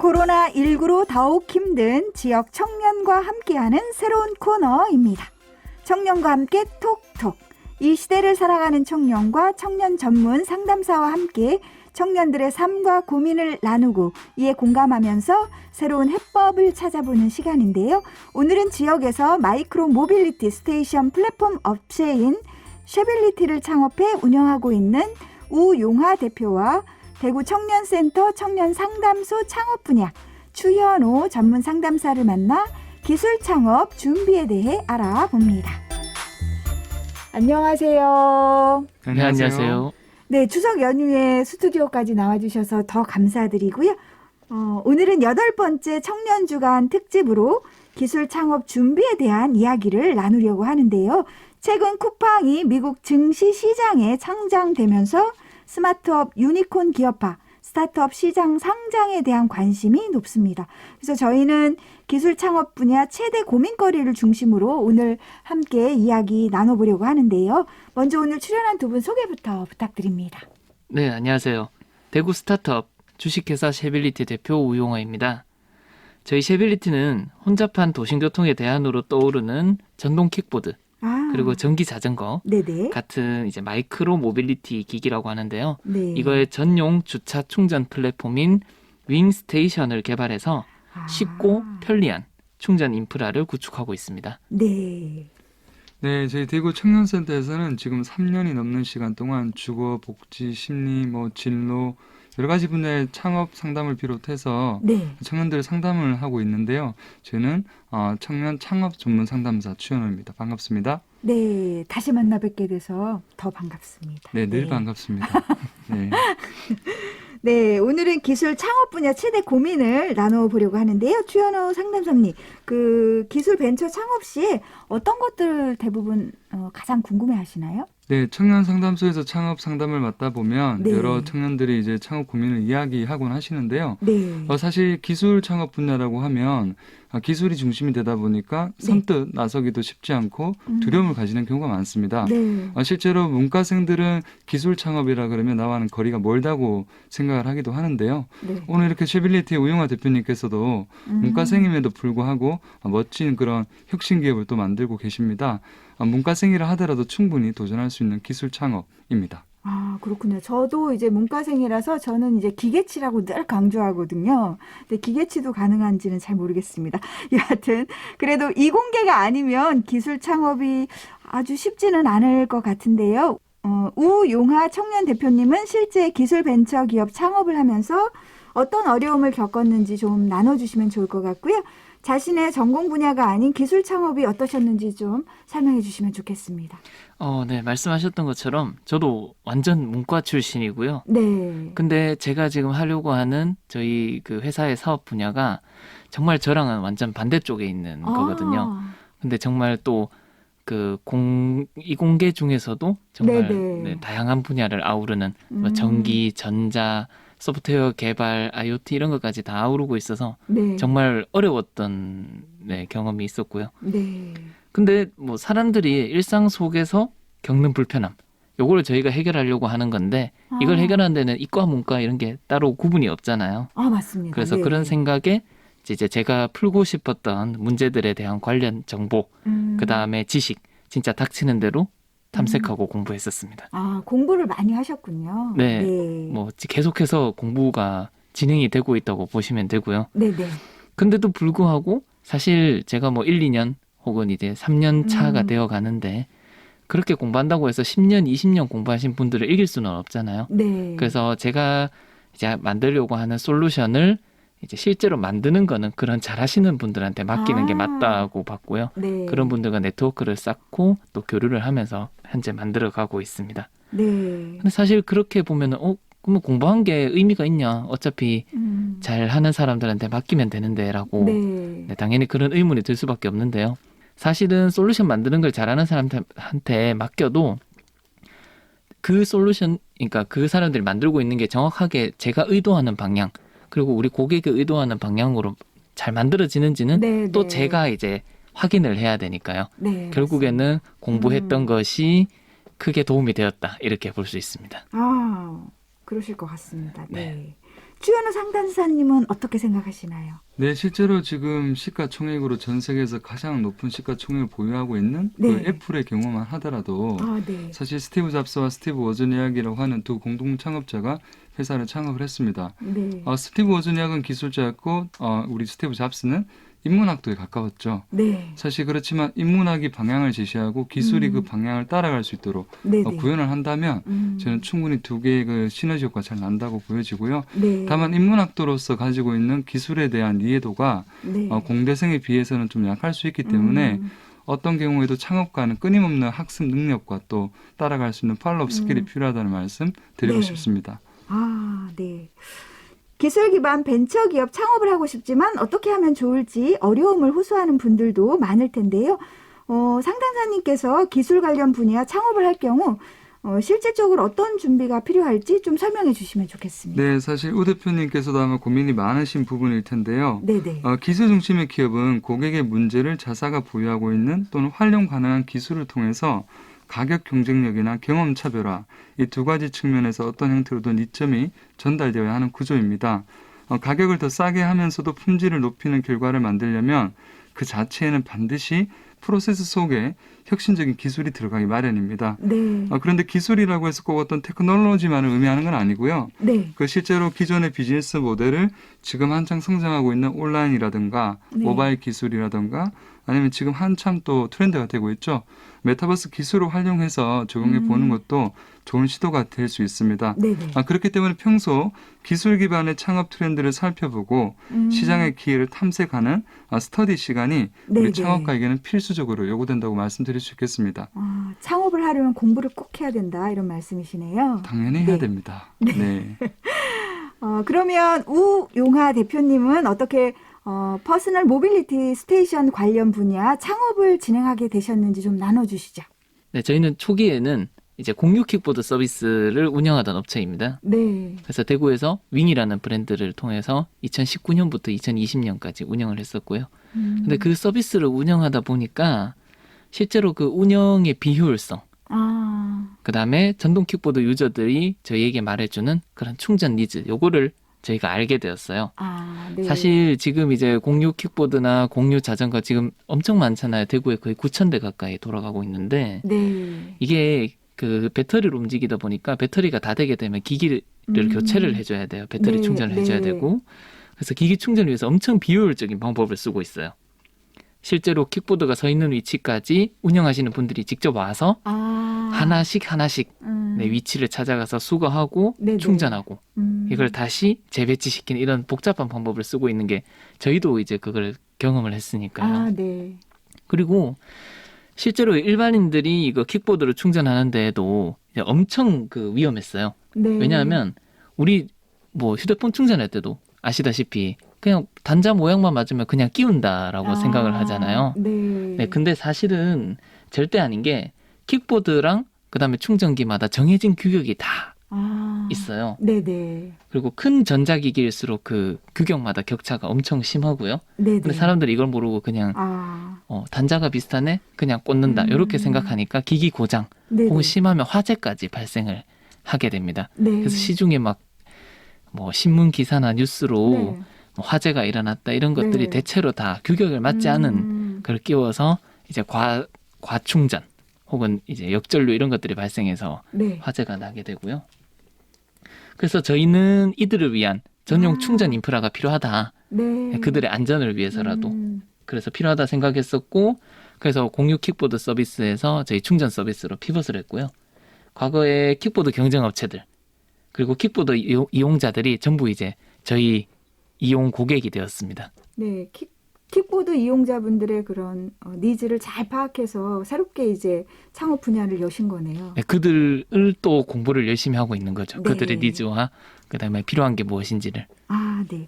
코로나19로 더욱 힘든 지역 청년과 함께하는 새로운 코너입니다. 청년과 함께 톡톡. 이 시대를 살아가는 청년과 청년 전문 상담사와 함께 청년들의 삶과 고민을 나누고 이에 공감하면서 새로운 해법을 찾아보는 시간인데요. 오늘은 지역에서 마이크로 모빌리티 스테이션 플랫폼 업체인 쉐빌리티를 창업해 운영하고 있는 우용하 대표와 대구 청년센터 청년상담소 창업 분야 추현호 전문 상담사를 만나 기술 창업 준비에 대해 알아봅니다. 안녕하세요. 네, 안녕하세요. 네, 추석 연휴에 스튜디오까지 나와주셔서 더 감사드리고요. 오늘은 8번째 청년주간 특집으로 기술 창업 준비에 대한 이야기를 나누려고 하는데요. 최근 쿠팡이 미국 증시 시장에 상장되면서 스마트업 유니콘 기업화, 스타트업 시장 상장에 대한 관심이 높습니다. 그래서 저희는 기술 창업 분야 최대 고민거리를 중심으로 오늘 함께 이야기 나눠보려고 하는데요. 먼저 오늘 출연한 두 분 소개부터 부탁드립니다. 네, 안녕하세요. 대구 스타트업 주식회사 쉐빌리티 대표 우용화입니다. 저희 쉐빌리티는 혼잡한 도심교통의 대안으로 떠오르는 전동 킥보드, 그리고 전기 자전거 네네. 같은 이제 마이크로 모빌리티 기기라고 하는데요. 네. 이거의 전용 주차 충전 플랫폼인 윙스테이션을 개발해서 쉽고 편리한 충전 인프라를 구축하고 있습니다. 네. 네, 저희 대구 청년센터에서는 지금 3년이 넘는 시간 동안 주거, 복지, 심리, 진로 여러 가지 분야의 창업 상담을 비롯해서 네. 청년들 상담을 하고 있는데요. 저는 청년 창업 전문 상담사 추현호입니다. 반갑습니다. 네, 다시 만나 뵙게 돼서 더 반갑습니다. 네, 늘 반갑습니다. 네. 네, 오늘은 기술 창업 분야 최대 고민을 나눠보려고 하는데요. 추현호 상담사님, 그 기술 벤처 창업 시에 어떤 것들 대부분 가장 궁금해 하시나요? 네, 청년 상담소에서 창업 상담을 맡다 보면 네. 여러 청년들이 이제 창업 고민을 이야기하곤 하시는데요. 네. 사실 기술 창업 분야라고 하면 기술이 중심이 되다 보니까 선뜻 나서기도 쉽지 않고 두려움을 가지는 경우가 많습니다. 네. 실제로 문과생들은 기술 창업이라 그러면 나와는 거리가 멀다고 생각을 하기도 하는데요. 네. 오늘 이렇게 쉐빌리티의 우용화 대표님께서도 문과생임에도 불구하고 멋진 그런 혁신 기업을 또 만들고 계십니다. 문과생이라 하더라도 충분히 도전할 수 있는 기술 창업입니다. 아, 그렇군요. 저도 이제 문과생이라서 저는 이제 기계치라고 늘 강조하거든요. 근데 기계치도 가능한지는 잘 모르겠습니다. 여하튼 그래도 이공계가 아니면 기술 창업이 아주 쉽지는 않을 것 같은데요. 우용하 청년 대표님은 실제 기술 벤처 기업 창업을 하면서 어떤 어려움을 겪었는지 좀 나눠주시면 좋을 것 같고요. 자신의 전공 분야가 아닌 기술 창업이 어떠셨는지 좀 설명해 주시면 좋겠습니다. 네, 말씀하셨던 것처럼 저도 완전 문과 출신이고요. 네. 근데 제가 지금 하려고 하는 저희 그 회사의 사업 분야가 정말 저랑은 완전 반대쪽에 있는 거거든요. 근데 정말 또 그 이공계 중에서도 정말 네, 다양한 분야를 아우르는 전기, 전자, 소프트웨어 개발, IoT 이런 것까지 다 아우르고 있어서 네. 정말 어려웠던 경험이 있었고요. 네. 근데 사람들이 일상 속에서 겪는 불편함, 요거를 저희가 해결하려고 하는 건데 이걸 해결하는 데는 이과, 문과 이런 게 따로 구분이 없잖아요. 맞습니다. 그래서 네. 그런 생각에 이제 제가 풀고 싶었던 문제들에 대한 관련 정보, 그다음에 지식, 진짜 닥치는 대로 탐색하고 공부했었습니다. 공부를 많이 하셨군요. 네, 네. 계속해서 공부가 진행이 되고 있다고 보시면 되고요. 네네. 근데도 불구하고 사실 제가 1, 2년 혹은 이제 3년 차가 되어 가는데 그렇게 공부한다고 해서 10년, 20년 공부하신 분들을 이길 수는 없잖아요. 네. 그래서 제가 이제 만들려고 하는 솔루션을 이제 실제로 만드는 거는 그런 잘하시는 분들한테 맡기는 게 맞다고 봤고요. 네. 그런 분들과 네트워크를 쌓고 또 교류를 하면서 현재 만들어가고 있습니다. 네. 근데 사실 그렇게 보면은 그러면 공부한 게 의미가 있냐? 어차피 잘하는 사람들한테 맡기면 되는데라고 네. 당연히 그런 의문이 들 수밖에 없는데요. 사실은 솔루션 만드는 걸 잘하는 사람한테 맡겨도 그 솔루션, 그러니까 그 사람들이 만들고 있는 게 정확하게 제가 의도하는 방향, 그리고 우리 고객이 의도하는 방향으로 잘 만들어지는지는 네, 또 네. 제가 이제 확인을 해야 되니까요. 네. 결국에는 공부했던 것이 크게 도움이 되었다, 이렇게 볼 수 있습니다. 그러실 것 같습니다. 네. 네. 박주현우 상담사님은 어떻게 생각하시나요? 네, 실제로 지금 시가총액으로 전 세계에서 가장 높은 시가총액을 보유하고 있는 네. 그 애플의 경우만 하더라도 네. 사실 스티브 잡스와 스티브 워즈니악이라고 하는 두 공동 창업자가 회사를 창업을 했습니다. 네. 스티브 워즈니악은 기술자였고 우리 스티브 잡스는 인문학도에 가까웠죠. 네. 사실 그렇지만 인문학이 방향을 제시하고 기술이 그 방향을 따라갈 수 있도록 네. 구현을 한다면 저는 충분히 두 개의 그 시너지 효과가 잘 난다고 보여지고요. 네. 다만 인문학도로서 가지고 있는 기술에 대한 이해도가 네. 공대생에 비해서는 좀 약할 수 있기 때문에 어떤 경우에도 창업가는 끊임없는 학습 능력과 또 따라갈 수 있는 팔로업 스킬이 필요하다는 말씀 드리고 네. 싶습니다. 네. 기술 기반 벤처기업 창업을 하고 싶지만 어떻게 하면 좋을지 어려움을 호소하는 분들도 많을 텐데요. 상담사님께서 기술 관련 분야 창업을 할 경우 실질적으로 어떤 준비가 필요할지 좀 설명해 주시면 좋겠습니다. 네, 사실 우 대표님께서도 아마 고민이 많으신 부분일 텐데요. 네네. 기술 중심의 기업은 고객의 문제를 자사가 보유하고 있는 또는 활용 가능한 기술을 통해서 가격 경쟁력이나 경험 차별화 이 두 가지 측면에서 어떤 형태로든 이점이 전달되어야 하는 구조입니다. 가격을 더 싸게 하면서도 품질을 높이는 결과를 만들려면 그 자체에는 반드시 프로세스 속에 혁신적인 기술이 들어가기 마련입니다. 네. 그런데 기술이라고 해서 꼭 어떤 테크놀로지만을 의미하는 건 아니고요. 네. 그 실제로 기존의 비즈니스 모델을 지금 한창 성장하고 있는 온라인이라든가 네. 모바일 기술이라든가 아니면 지금 한참 또 트렌드가 되고 있죠. 메타버스 기술을 활용해서 적용해 보는 것도 좋은 시도가 될 수 있습니다. 네네. 그렇기 때문에 평소 기술 기반의 창업 트렌드를 살펴보고 시장의 기회를 탐색하는 스터디 시간이 네네. 우리 창업가에게는 필수적으로 요구된다고 말씀드릴 수 있겠습니다. 창업을 하려면 공부를 꼭 해야 된다 이런 말씀이시네요. 당연히 해야 됩니다. 네. 그러면 우용하 대표님은 어떻게 퍼스널 모빌리티 스테이션 관련 분야 창업을 진행하게 되셨는지 좀 나눠주시죠. 네, 저희는 초기에는 이제 공유 킥보드 서비스를 운영하던 업체입니다. 네. 그래서 대구에서 윙이라는 브랜드를 통해서 2019년부터 2020년까지 운영을 했었고요. 근데 그 서비스를 운영하다 보니까 실제로 그 운영의 비효율성, 그 다음에 전동 킥보드 유저들이 저희에게 말해주는 그런 충전 니즈, 요거를 저희가 알게 되었어요. 네. 사실 지금 이제 공유 킥보드나 공유 자전거 지금 엄청 많잖아요. 대구에 거의 9,000대 가까이 돌아가고 있는데 네. 이게 그 배터리로 움직이다 보니까 배터리가 다 되게 되면 기기를 교체를 해줘야 돼요. 배터리 네, 충전을 네. 해줘야 되고 그래서 기기 충전을 위해서 엄청 비효율적인 방법을 쓰고 있어요. 실제로 킥보드가 서 있는 위치까지 운영하시는 분들이 직접 와서 하나씩 내 위치를 찾아가서 수거하고 네네. 충전하고 이걸 다시 재배치시키는 이런 복잡한 방법을 쓰고 있는 게 저희도 이제 그걸 경험을 했으니까요. 네. 그리고 실제로 일반인들이 이거 킥보드를 충전하는 데에도 이제 엄청 그 위험했어요. 네. 왜냐하면 우리 뭐 휴대폰 충전할 때도 아시다시피 그냥 단자 모양만 맞으면 그냥 끼운다라고 생각을 하잖아요. 네. 네, 근데 사실은 절대 아닌 게 킥보드랑 그다음에 충전기마다 정해진 규격이 다 있어요. 네네. 그리고 큰 전자기기일수록 그 규격마다 격차가 엄청 심하고요. 네네. 근데 사람들이 이걸 모르고 그냥 단자가 비슷하네? 그냥 꽂는다. 이렇게 생각하니까 기기 고장 네네. 혹은 심하면 화재까지 발생을 하게 됩니다. 네. 그래서 시중에 막 뭐 신문 기사나 뉴스로 네. 뭐 화재가 일어났다 이런 것들이 네. 대체로 다 규격을 맞지 않은 걸 끼워서 이제 과충전 혹은 이제 역전류 이런 것들이 발생해서 네. 화재가 나게 되고요. 그래서 저희는 이들을 위한 전용 충전 인프라가 필요하다. 네. 그들의 안전을 위해서라도. 그래서 필요하다 생각했었고 그래서 공유 킥보드 서비스에서 저희 충전 서비스로 피벗을 했고요. 과거에 킥보드 경쟁업체들 그리고 킥보드 이용자들이 전부 이제 저희 이용 고객이 되었습니다. 네. 킥보드 이용자분들의 그런 니즈를 잘 파악해서 새롭게 이제 창업 분야를 여신 거네요. 네, 그들을 또 공부를 열심히 하고 있는 거죠. 네. 그들의 니즈와 그다음에 필요한 게 무엇인지를. 네.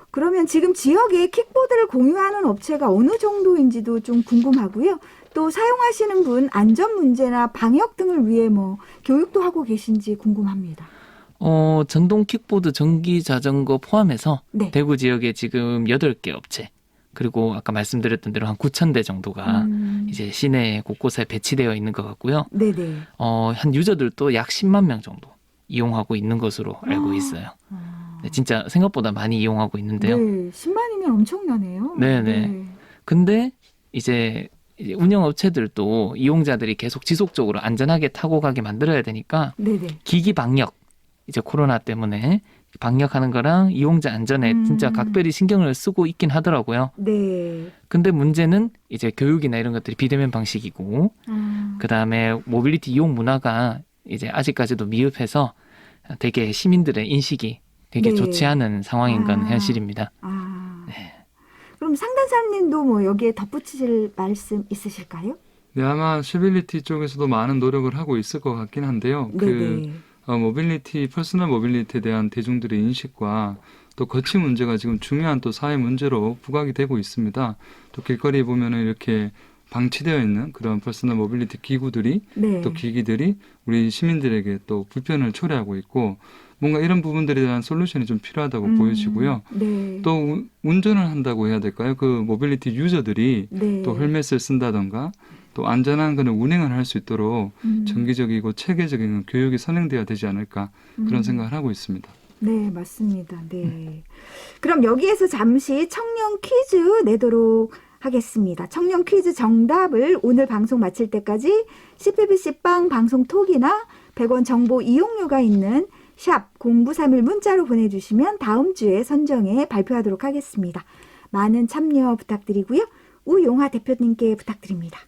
그러면 지금 지역에 킥보드를 공유하는 업체가 어느 정도인지도 좀 궁금하고요. 또 사용하시는 분 안전 문제나 방역 등을 위해 뭐 교육도 하고 계신지 궁금합니다. 전동 킥보드, 전기 자전거 포함해서 네. 대구 지역에 지금 8개 업체 그리고 아까 말씀드렸던 대로 한 9,000대 정도가 이제 시내 곳곳에 배치되어 있는 것 같고요. 네네. 한 유저들도 약 10만 명 정도 이용하고 있는 것으로 알고 있어요. 네, 진짜 생각보다 많이 이용하고 있는데요. 네, 10만이면 엄청나네요. 네네. 근데 이제 운영업체들도 이용자들이 계속 지속적으로 안전하게 타고 가게 만들어야 되니까 네네. 기기 방역, 이제 코로나 때문에 방역하는 거랑 이용자 안전에 진짜 각별히 신경을 쓰고 있긴 하더라고요. 네. 근데 문제는 이제 교육이나 이런 것들이 비대면 방식이고, 그다음에 모빌리티 이용 문화가 이제 아직까지도 미흡해서 되게 시민들의 인식이 되게 네. 좋지 않은 상황인 건 아. 현실입니다. 네. 그럼 상담사님도 뭐 여기에 덧붙이실 말씀 있으실까요? 네, 아마 시빌리티 쪽에서도 많은 노력을 하고 있을 것 같긴 한데요. 네네. 모빌리티, 퍼스널 모빌리티에 대한 대중들의 인식과 또 거치 문제가 지금 중요한 또 사회 문제로 부각이 되고 있습니다. 또 길거리에 보면은 이렇게 방치되어 있는 그런 퍼스널 모빌리티 기구들이 네. 또 기기들이 우리 시민들에게 또 불편을 초래하고 있고 뭔가 이런 부분들에 대한 솔루션이 좀 필요하다고 보여지고요. 네. 또 운전을 한다고 해야 될까요? 그 모빌리티 유저들이 네. 또 헬멧을 쓴다던가 또 안전한 그런 운행을 할 수 있도록 정기적이고 체계적인 교육이 선행돼야 되지 않을까 그런 생각을 하고 있습니다. 네, 맞습니다. 네. 그럼 여기에서 잠시 청년 퀴즈 내도록 하겠습니다. 청년 퀴즈 정답을 오늘 방송 마칠 때까지 CPBC빵 방송톡이나 100원 정보 이용료가 있는 샵 0931 문자로 보내주시면 다음 주에 선정해 발표하도록 하겠습니다. 많은 참여 부탁드리고요. 우용화 대표님께 부탁드립니다.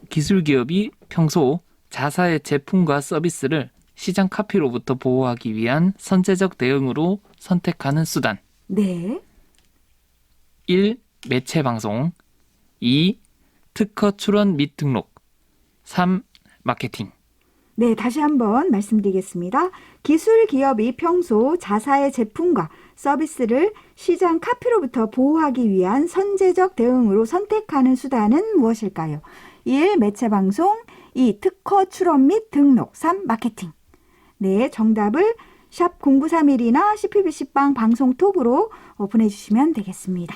기술기업이 평소 자사의 제품과 서비스를 시장 카피로부터 보호하기 위한 선제적 대응으로 선택하는 수단. 네. 1. 매체 방송. 2. 특허 출원 및 등록. 3. 마케팅. 네, 다시 한번 말씀드리겠습니다. 기술 기업이 평소 자사의 제품과 서비스를 시장 카피로부터 보호하기 위한 선제적 대응으로 선택하는 수단은 무엇일까요? 1. 매체 방송. 2. 특허 출원 및 등록. 3. 마케팅. 네, 정답을 샵 0931이나 CPBC빵 방송톡으로 보내주시면 되겠습니다.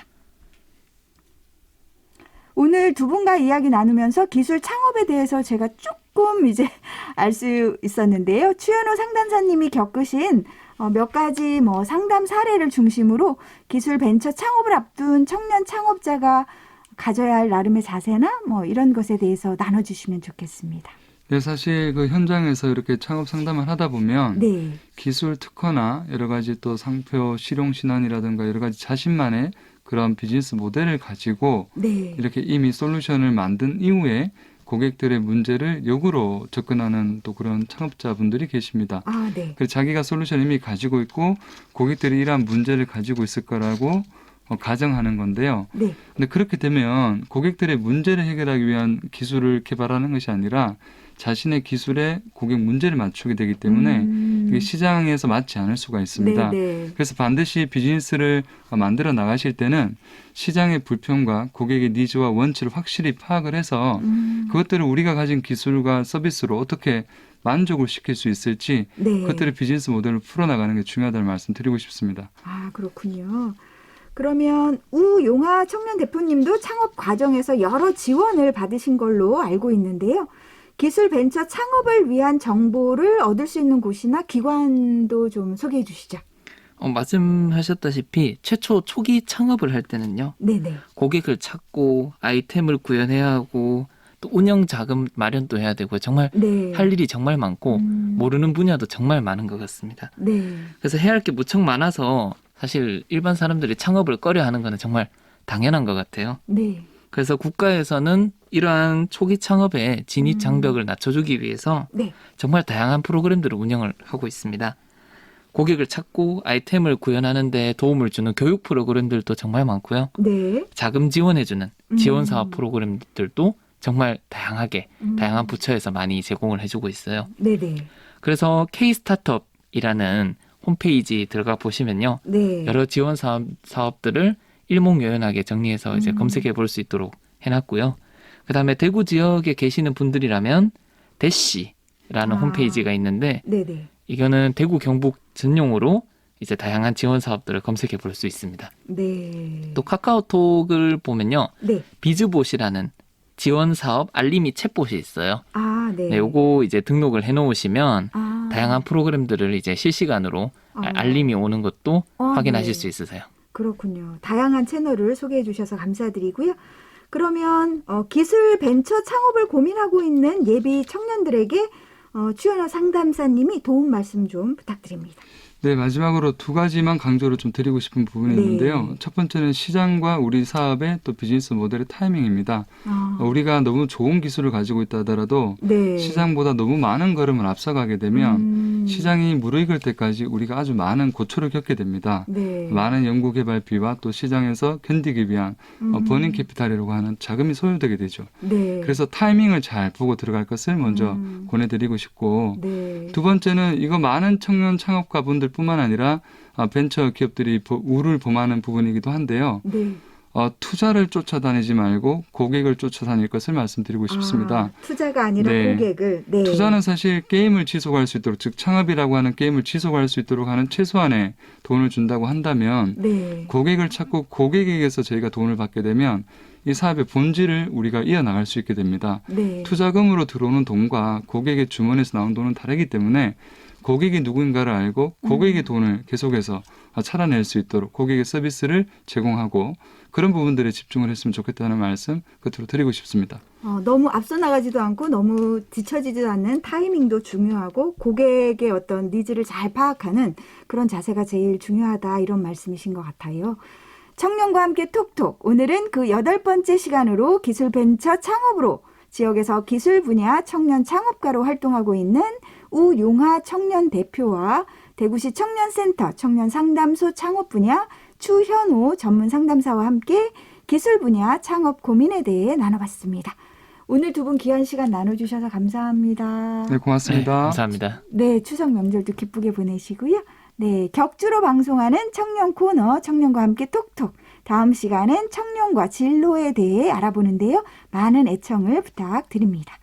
오늘 두 분과 이야기 나누면서 기술 창업에 대해서 제가 조금 이제 알 수 있었는데요. 추현호 상담사님이 겪으신 몇 가지 상담 사례를 중심으로 기술 벤처 창업을 앞둔 청년 창업자가 가져야 할 나름의 자세나 이런 것에 대해서 나눠주시면 좋겠습니다. 네, 사실 그 현장에서 이렇게 창업 상담을 하다 보면 네. 기술 특허나 여러 가지 또 상표 실용 신안이라든가 여러 가지 자신만의 그런 비즈니스 모델을 가지고 네. 이렇게 이미 솔루션을 만든 이후에 고객들의 문제를 역으로 접근하는 또 그런 창업자분들이 계십니다. 아, 네. 그래서 자기가 솔루션을 이미 가지고 있고 고객들이 이러한 문제를 가지고 있을 거라고 가정하는 건데요. 네. 근데 그렇게 되면 고객들의 문제를 해결하기 위한 기술을 개발하는 것이 아니라 자신의 기술에 고객 문제를 맞추게 되기 때문에 이게 시장에서 맞지 않을 수가 있습니다. 네. 그래서 반드시 비즈니스를 만들어 나가실 때는 시장의 불평과 고객의 니즈와 원치를 확실히 파악을 해서 그것들을 우리가 가진 기술과 서비스로 어떻게 만족을 시킬 수 있을지 네. 그것들의 비즈니스 모델을 풀어나가는 게 중요하다는 말씀 드리고 싶습니다. 아, 그렇군요. 그러면 우용화 청년 대표님도 창업 과정에서 여러 지원을 받으신 걸로 알고 있는데요. 기술 벤처 창업을 위한 정보를 얻을 수 있는 곳이나 기관도 좀 소개해 주시죠. 말씀하셨다시피 최초 초기 창업을 할 때는요. 네네. 고객을 찾고 아이템을 구현해야 하고 또 운영 자금 마련도 해야 되고 정말 네. 할 일이 정말 많고 모르는 분야도 정말 많은 것 같습니다. 네. 그래서 해야 할 게 무척 많아서 사실 일반 사람들이 창업을 꺼려하는 것은 정말 당연한 것 같아요. 네. 그래서 국가에서는 이러한 초기 창업의 진입 장벽을 낮춰주기 위해서 네. 정말 다양한 프로그램들을 운영을 하고 있습니다. 고객을 찾고 아이템을 구현하는 데 도움을 주는 교육 프로그램들도 정말 많고요. 네. 자금 지원해주는 지원 사업 프로그램들도 정말 다양하게 다양한 부처에서 많이 제공을 해주고 있어요. 네네. 그래서 K-스타트업이라는 홈페이지 들어가 보시면요. 네. 여러 지원 사업들을 일목요연하게 정리해서 이제 검색해 볼 수 있도록 해놨고요. 그다음에 대구 지역에 계시는 분들이라면 대시라는 홈페이지가 있는데 네네. 이거는 대구 경북 전용으로 이제 다양한 지원 사업들을 검색해 볼 수 있습니다. 네. 또 카카오톡을 보면요. 네. 비즈봇이라는 지원 사업 알림이 챗봇이 있어요. 아, 네. 네, 요거 이제 등록을 해 놓으시면 아. 다양한 프로그램들을 이제 실시간으로 알림이 오는 것도 확인하실 네. 수 있으세요. 그렇군요. 다양한 채널을 소개해 주셔서 감사드리고요. 그러면 기술 벤처 창업을 고민하고 있는 예비 청년들에게 추현호 상담사님이 도움 말씀 좀 부탁드립니다. 네, 마지막으로 두 가지만 강조를 좀 드리고 싶은 부분이 네. 있는데요. 첫 번째는 시장과 우리 사업의 또 비즈니스 모델의 타이밍입니다. 우리가 너무 좋은 기술을 가지고 있다 하더라도 네. 시장보다 너무 많은 걸음을 앞서가게 되면 시장이 무르익을 때까지 우리가 아주 많은 고초를 겪게 됩니다. 네. 많은 연구개발비와 또 시장에서 견디기 위한 버닝 캐피탈이라고 하는 자금이 소요되게 되죠. 네. 그래서 타이밍을 잘 보고 들어갈 것을 먼저 권해드리고 싶고, 네. 두 번째는 이거 많은 청년 창업가분들 뿐만 아니라 벤처 기업들이 우를 범하는 부분이기도 한데요. 네. 투자를 쫓아다니지 말고 고객을 쫓아다닐 것을 말씀드리고 싶습니다. 투자가 아니라 네. 고객을. 네. 투자는 사실 게임을 지속할 수 있도록, 즉 창업이라고 하는 게임을 지속할 수 있도록 하는 최소한의 돈을 준다고 한다면 네. 고객을 찾고 고객에게서 저희가 돈을 받게 되면 이 사업의 본질을 우리가 이어나갈 수 있게 됩니다. 네. 투자금으로 들어오는 돈과 고객의 주머니에서 나온 돈은 다르기 때문에 고객이 누구인가를 알고 고객의 돈을 계속해서 찾아낼 수 있도록 고객의 서비스를 제공하고 그런 부분들에 집중을 했으면 좋겠다는 말씀 끝으로 드리고 싶습니다. 너무 앞서 나가지도 않고 너무 뒤처지지도 않는 타이밍도 중요하고 고객의 어떤 니즈를 잘 파악하는 그런 자세가 제일 중요하다 이런 말씀이신 것 같아요. 청년과 함께 톡톡 오늘은 그 8번째 시간으로 기술 벤처 창업으로 지역에서 기술 분야 청년 창업가로 활동하고 있는 우용하 청년 대표와 대구시 청년센터 청년상담소 창업 분야 추현호 전문 상담사와 함께 기술 분야 창업 고민에 대해 나눠봤습니다. 오늘 두 분 귀한 시간 나눠주셔서 감사합니다. 네, 고맙습니다. 네, 감사합니다. 네, 추석 명절도 기쁘게 보내시고요. 네, 격주로 방송하는 청년 코너 청년과 함께 톡톡. 다음 시간은 청년과 진로에 대해 알아보는데요. 많은 애청을 부탁드립니다.